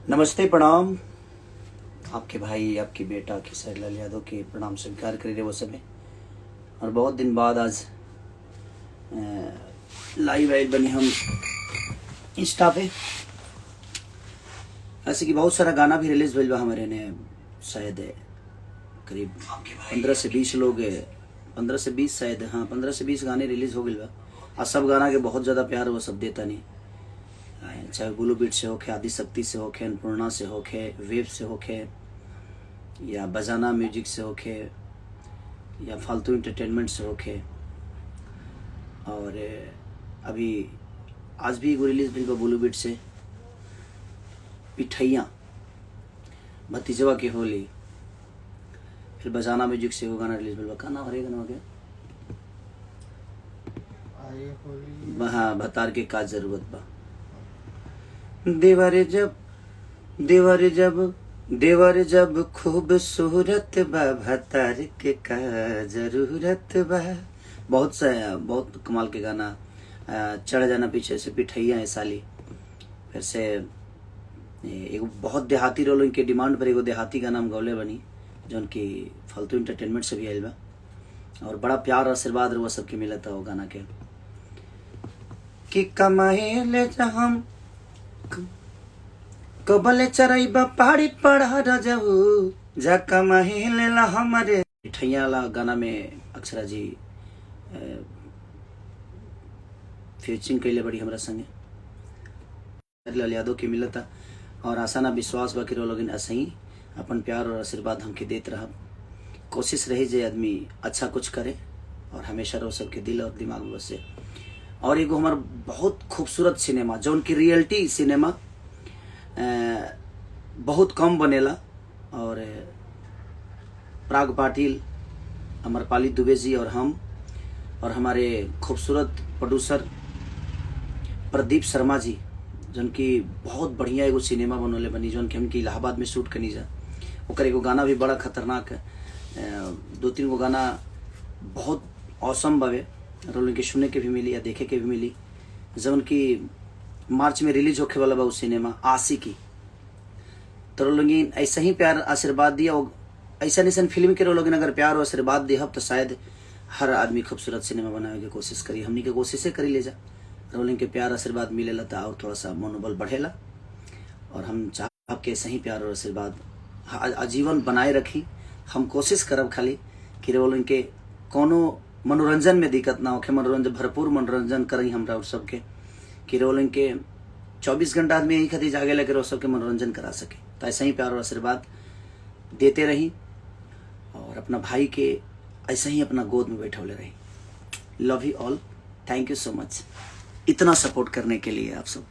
नमस्ते, प्रणाम। आपके भाई, आपकी बेटा खेसारी लाल यादव के प्रणाम स्वीकार कर रहे वो सभी। और बहुत दिन बाद आज लाइव आए बने हम इंस्टा पे। ऐसे कि बहुत सारा गाना भी रिलीज भइल बा हमारे ने, शायद करीब 15 से 20 लोग, 15 से 20 शायद, हाँ 15 से 20 गाने रिलीज हो गए बा। और सब गाना के बहुत ज़्यादा प्यार वो सब देता नहीं, चाहे ब्लू बीट से होके, आदि शक्ति से होके, अन्नपूर्णा से होके, वेव से होके, या बजाना म्यूजिक से होके, या फालतू इंटरटेनमेंट से होके। और अभी आज भी एगो रिलीज भइल बा ब्लू बीट से, पिठैया भतीजवा की होली। फिर बजाना म्यूजिक से एगो गाना रिलीज भइल बा, का नाम हरे गाना के? हाँ, भतार के का जरूरत बा। देवर जब खूबसूरत बा, भतार के का जरूरत बा। बहुत कमाल के गाना। चढ़ जाना पीछे से, पिठैया है साली। फिर से एगो बहुत देहाती रोल, इनके डिमांड पर एगो देहाती गाना हम गौले बनी, जो उनकी फालतू इंटरटेनमेंट से भी आयल बा। और बड़ा प्यार आशीर्वाद रहा सबके मिला था वो गाना के, कि कमाए ले हम कबले चरैबा पहाड़ी पढ़ा रजऊ, जा कमाए ले हमारे। पिठैया वाला गाना में अक्षरा जी फीचरिंग कैले बड़ी हमरा संगे लाल यादव के मिलता। और आशा ना विश्वास बा कि लोग ऐसे ही अपन प्यार और आशीर्वाद हमके देते रह। कोशिश रही जे आदमी अच्छा कुछ करे और हमेशा रहो सबके दिल और दिमाग में बसे। और एगो हमार बहुत खूबसूरत सिनेमा, जो उनकी रियलिटी सिनेमा बहुत कम बनेला। और प्राग पाटिल, अमरपाली दुबे जी और हम, और हमारे खूबसूरत प्रोड्यूसर प्रदीप शर्मा जी, जिनकी बहुत बढ़िया एगो सिनेमा बनोले बनी, जो हमके इलाहाबाद में शूट करनी जा। ओकर एगो गाना भी बड़ा खतरनाक है, 2-3 गो गाना बहुत औसम बावे, और उनके सुने के भी मिली या देखे के भी मिली। जब उनकी मार्च में रिलीज होके वाला बा उस सिनेमा आशिकी। तो लोग ऐसा ही प्यार आशीर्वाद दिया, ऐसा नहीं फिल्म के लोग अगर प्यार और आशीर्वाद दिया तो शायद हर आदमी खूबसूरत सिनेमा बनाने की कोशिश करी। हमनी के कोशिशें करी ले जा, रोलिंग के प्यार आशीर्वाद मिलेला तो और थोड़ा सा मनोबल बढ़ेला। और हम चाह के सही प्यार और आशीर्वाद आजीवन बनाए रखी। हम कोशिश करब खाली कि रोलिंग के कोनो मनोरंजन में दिक्कत ना होके, मनोरंजन भरपूर मनोरंजन करी हमरा और सबके, कि रोलिंग के 24 घंटा आदमी यही खातिर जागे लगे सबके मनोरंजन करा सके। तो ऐसा ही प्यार और आशीर्वाद देते रही, और अपना भाई के ऐसा ही अपना गोद में बैठौले रही। Love you all, thank you so much इतना सपोर्ट करने के लिए आप सब।